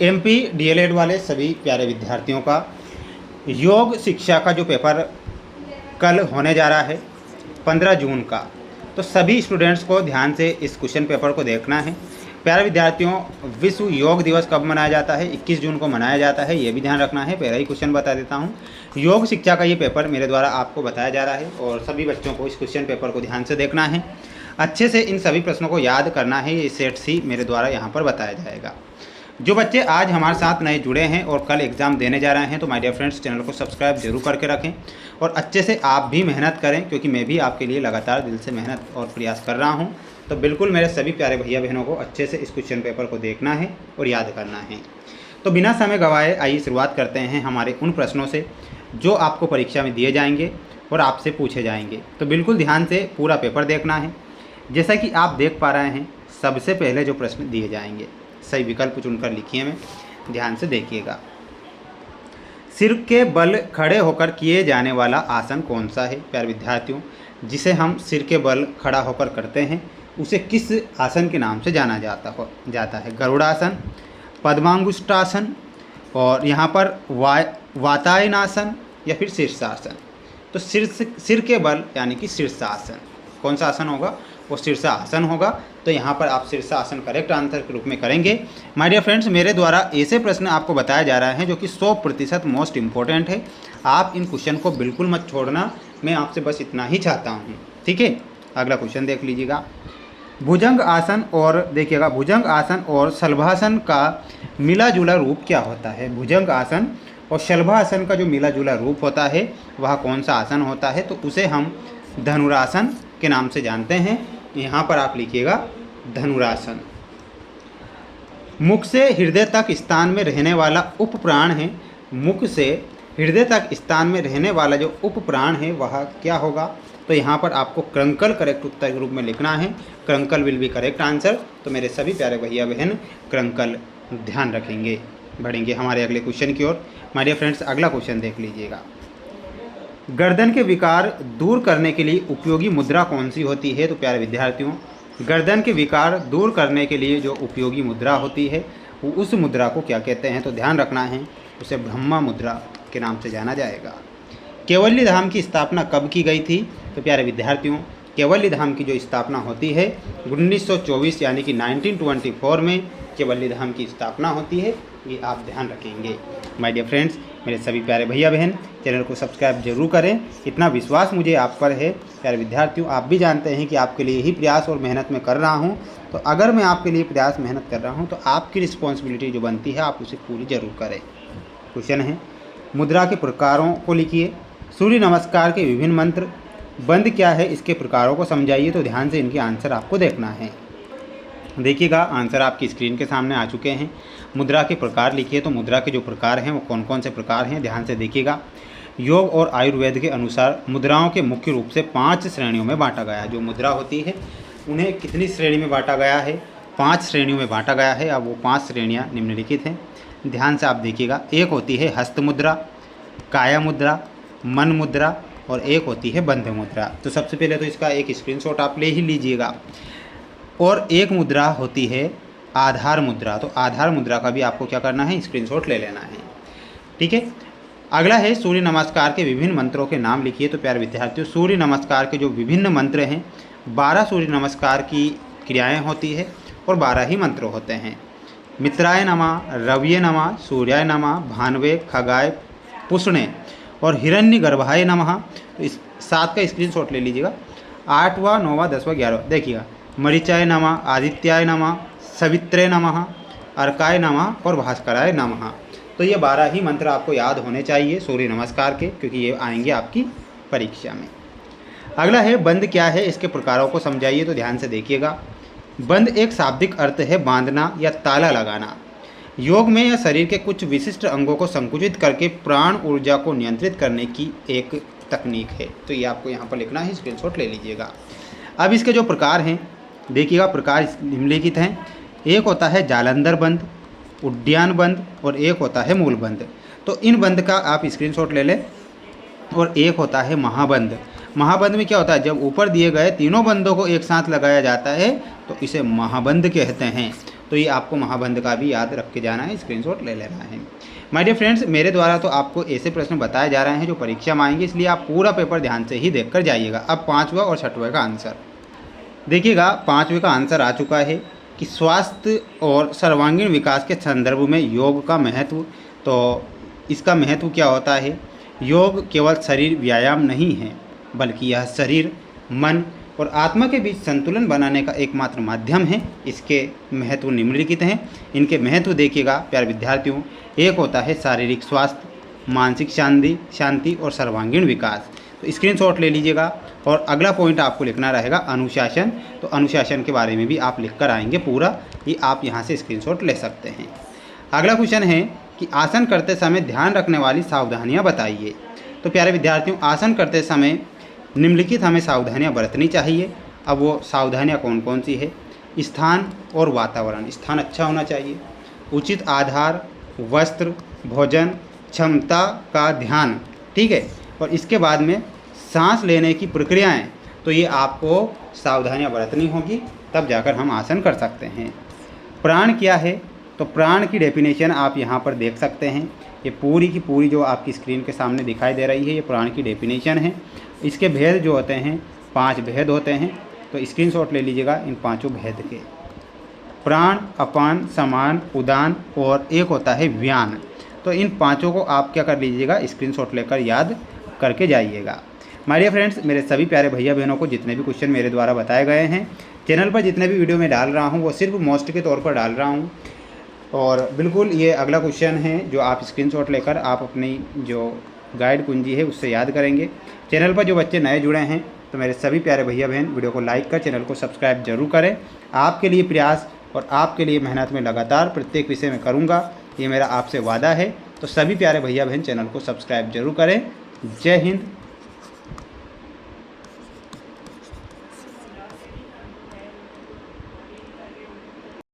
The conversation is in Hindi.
एमपी डीएलएड वाले सभी प्यारे विद्यार्थियों का योग शिक्षा का जो पेपर कल होने जा रहा है 15 जून का, तो सभी स्टूडेंट्स को ध्यान से इस क्वेश्चन पेपर को देखना है। प्यारे विद्यार्थियों, विश्व योग दिवस कब मनाया जाता है? 21 जून को मनाया जाता है, ये भी ध्यान रखना है। पहला ही क्वेश्चन बता देता हूँ। योग शिक्षा का ये पेपर मेरे द्वारा आपको बताया जा रहा है और सभी बच्चों को इस क्वेश्चन पेपर को ध्यान से देखना है, अच्छे से इन सभी प्रश्नों को याद करना है। ये सेट सी मेरे द्वारा यहाँ पर बताया जाएगा। जो बच्चे आज हमारे साथ नए जुड़े हैं और कल एग्ज़ाम देने जा रहे हैं, तो माय डियर फ्रेंड्स, चैनल को सब्सक्राइब जरूर करके रखें और अच्छे से आप भी मेहनत करें, क्योंकि मैं भी आपके लिए लगातार दिल से मेहनत और प्रयास कर रहा हूं। तो बिल्कुल मेरे सभी प्यारे भैया बहनों को अच्छे से इस क्वेश्चन पेपर को देखना है और याद करना है। तो बिना समय गंवाए आइए शुरुआत करते हैं हमारे उन प्रश्नों से जो आपको परीक्षा में दिए जाएंगे और आपसे पूछे जाएंगे। तो बिल्कुल ध्यान से पूरा पेपर देखना है। जैसा कि आप देख पा रहे हैं, सबसे पहले जो प्रश्न दिए जाएंगे, सही विकल्प चुनकर लिखिए, में ध्यान से देखिएगा। सिर के बल खड़े होकर किए जाने वाला आसन कौन सा है? प्यारे विद्यार्थियों, जिसे हम सिर के बल खड़ा होकर करते हैं उसे किस आसन के नाम से जाना जाता है? गरुड़ासन, पद्मांगुष्ठासन, और यहाँ पर वातायनासन या फिर शीर्षासन। तो सिर के बल यानी कि शीर्षासन कौन सा आसन होगा? वो शीर्षासन होगा। तो यहाँ पर आप शीर्षासन करेक्ट आंसर के रूप में करेंगे। माय डियर फ्रेंड्स, मेरे द्वारा ऐसे प्रश्न आपको बताया जा रहा है जो कि 100% मोस्ट इम्पोर्टेंट है। आप इन क्वेश्चन को बिल्कुल मत छोड़ना, मैं आपसे बस इतना ही चाहता हूँ, ठीक है। अगला क्वेश्चन देख लीजिएगा। भुजंग आसन और देखिएगा, भुजंग आसन और शलभासन का मिला जुला रूप क्या होता है? भुजंग आसन और शलभासन का जो मिला जुला रूप होता है वह कौन सा आसन होता है? तो उसे हम धनुरासन के नाम से जानते हैं। यहाँ पर आप लिखिएगा धनुरासन। मुख से हृदय तक स्थान में रहने वाला उपप्राण है। मुख से हृदय तक स्थान में रहने वाला जो उपप्राण है वह क्या होगा? तो यहाँ पर आपको क्रंकल करेक्ट उत्तर के रूप में लिखना है। क्रंकल विल बी करेक्ट आंसर। तो मेरे सभी प्यारे भैया बहन क्रंकल ध्यान रखेंगे। बढ़ेंगे हमारे अगले क्वेश्चन की ओर। माय डियर फ्रेंड्स, अगला क्वेश्चन देख लीजिएगा। गर्दन के विकार दूर करने के लिए उपयोगी मुद्रा कौन सी होती है? तो प्यारे विद्यार्थियों, गर्दन के विकार दूर करने के लिए जो उपयोगी मुद्रा होती है वो उस मुद्रा को क्या कहते हैं? तो ध्यान रखना है, उसे ब्रह्मा मुद्रा के नाम से जाना जाएगा। केवल्य धाम की स्थापना कब की गई थी? तो प्यारे विद्यार्थियों, केवल्य धाम की जो स्थापना होती है 1924 यानी कि 1924 में केवल्य धाम की स्थापना होती है। ये आप ध्यान रखेंगे। माय डियर फ्रेंड्स, मेरे सभी प्यारे भैया बहन, चैनल को सब्सक्राइब जरूर करें। इतना विश्वास मुझे आप पर है। प्यारे विद्यार्थियों, आप भी जानते हैं कि आपके लिए ही प्रयास और मेहनत मैं कर रहा हूं। तो अगर मैं आपके लिए प्रयास मेहनत कर रहा हूं तो आपकी रिस्पॉन्सिबिलिटी जो बनती है आप उसे पूरी जरूर करें। क्वेश्चन है, मुद्रा के प्रकारों को लिखिए। सूर्य नमस्कार के विभिन्न मंत्र। बंद क्या है, इसके प्रकारों को समझाइए। तो ध्यान से इनके आंसर आपको देखना है। देखिएगा, आंसर आपकी स्क्रीन के सामने आ चुके हैं। मुद्रा के प्रकार लिखिए। तो मुद्रा के जो प्रकार हैं वो कौन कौन से प्रकार हैं, ध्यान से देखिएगा। योग और आयुर्वेद के अनुसार मुद्राओं के मुख्य रूप से 5 श्रेणियों में बांटा गया है। जो मुद्रा होती है उन्हें कितनी श्रेणी में बांटा गया है? 5 श्रेणियों में बांटा गया है। अब वो 5 श्रेणियाँ निम्नलिखित हैं, ध्यान से आप देखिएगा। एक होती है हस्त मुद्रा, काया मुद्रा, मन मुद्रा, और एक होती है बंध मुद्रा। तो सबसे पहले तो इसका एक स्क्रीनशॉट आप ले ही लीजिएगा। और एक मुद्रा होती है आधार मुद्रा। तो आधार मुद्रा का भी आपको क्या करना है? स्क्रीनशॉट ले लेना है, ठीक है। अगला है सूर्य नमस्कार के विभिन्न मंत्रों के नाम लिखिए। तो प्यारे विद्यार्थियों, सूर्य नमस्कार के जो विभिन्न मंत्र हैं, 12 सूर्य नमस्कार की क्रियाएं होती है और 12 ही मंत्र होते हैं। मित्राय नमः, रवये नमः, सूर्याय नमः, भानवे, खगाय, पुष्णे और हिरण्यगर्भाय नमः। तो इस 7 का स्क्रीनशॉट ले लीजिएगा। 8वां, 9वां, 10वां, 11वां देखिएगा। मरीचाय नमः, आदित्याय नमः, सवित्रे नमः, अर्काय नमः और भास्कराय नमः। तो ये 12 ही मंत्र आपको याद होने चाहिए सूर्य नमस्कार के, क्योंकि ये आएंगे आपकी परीक्षा में। अगला है बंद क्या है, इसके प्रकारों को समझाइए। तो ध्यान से देखिएगा। बंद एक शाब्दिक अर्थ है बांधना या ताला लगाना। योग में या शरीर के कुछ विशिष्ट अंगों को संकुचित करके प्राण ऊर्जा को नियंत्रित करने की एक तकनीक है। तो ये आपको यहाँ पर लिखना है, स्क्रीनशॉट ले लीजिएगा। अब इसके जो प्रकार हैं देखिएगा, प्रकार निम्नलिखित हैं। एक होता है जालंधर बंद, उड्डयन बंद और एक होता है मूल बंद। तो इन बंद का आप स्क्रीनशॉट ले लें। और एक होता है महाबंद। महाबंद में क्या होता है, जब ऊपर दिए गए तीनों बंदों को एक साथ लगाया जाता है तो इसे महाबंद कहते हैं। तो ये आपको महाबंध का भी याद रख के जाना है, स्क्रीनशॉट ले लेना है। माय डियर फ्रेंड्स, मेरे द्वारा तो आपको ऐसे प्रश्न बताए जा रहे हैं जो परीक्षा में आएंगे, इसलिए आप पूरा पेपर ध्यान से ही देख कर जाइएगा। अब 5वां और 6वां का आंसर देखिएगा। 5वें का आंसर आ चुका है कि स्वास्थ्य और सर्वांगीण विकास के संदर्भ में योग का महत्व। तो इसका महत्व क्या होता है? योग केवल शरीर व्यायाम नहीं है, बल्कि यह शरीर, मन और आत्मा के बीच संतुलन बनाने का एकमात्र माध्यम है। इसके महत्व निम्नलिखित हैं। इनके महत्व देखिएगा प्यारे विद्यार्थियों। एक होता है शारीरिक स्वास्थ्य, मानसिक शांति और सर्वांगीण विकास। तो स्क्रीनशॉट ले लीजिएगा। और अगला पॉइंट आपको लिखना रहेगा अनुशासन। तो अनुशासन के बारे में भी आप लिख कर आएंगे पूरा, ये आप यहाँ से स्क्रीनशॉट ले सकते हैं। अगला क्वेश्चन है कि आसन करते समय ध्यान रखने वाली सावधानियाँ बताइए। तो प्यारे विद्यार्थियों, आसन करते समय निम्नलिखित हमें सावधानियाँ बरतनी चाहिए। अब वो सावधानियाँ कौन कौन सी है? स्थान और वातावरण। स्थान अच्छा होना चाहिए, उचित आधार, वस्त्र, भोजन, क्षमता का ध्यान, ठीक है। और इसके बाद में सांस लेने की प्रक्रियाएं, तो ये आपको सावधानियाँ बरतनी होगी, तब जाकर हम आसन कर सकते हैं। प्राण क्या है? तो प्राण की डेफिनेशन आप यहाँ पर देख सकते हैं। ये पूरी की पूरी जो आपकी स्क्रीन के सामने दिखाई दे रही है, ये प्राण की डेफिनेशन है। इसके भेद जो होते हैं 5 भेद होते हैं। तो स्क्रीनशॉट ले लीजिएगा इन 5 भेद के। प्राण, अपान, समान, उदान और एक होता है व्यान। तो इन 5 को आप क्या कर लीजिएगा, स्क्रीनशॉट लेकर याद करके जाइएगा। माय डियर फ्रेंड्स, मेरे सभी प्यारे भैया बहनों को जितने भी क्वेश्चन मेरे द्वारा बताए गए हैं, चैनल पर जितने भी वीडियो में डाल रहा हूँ वो सिर्फ मोस्ट के तौर पर डाल रहा हूँ। और बिल्कुल ये अगला क्वेश्चन है जो आप स्क्रीनशॉट लेकर आप अपनी जो गाइड कुंजी है उससे याद करेंगे। चैनल पर जो बच्चे नए जुड़े हैं, तो मेरे सभी प्यारे भैया बहन वीडियो को लाइक कर चैनल को सब्सक्राइब जरूर करें। आपके लिए प्रयास और आपके लिए मेहनत में लगातार प्रत्येक विषय में करूँगा, ये मेरा आपसे वादा है। तो सभी प्यारे भैया बहन चैनल को सब्सक्राइब जरूर करें। जय हिंद,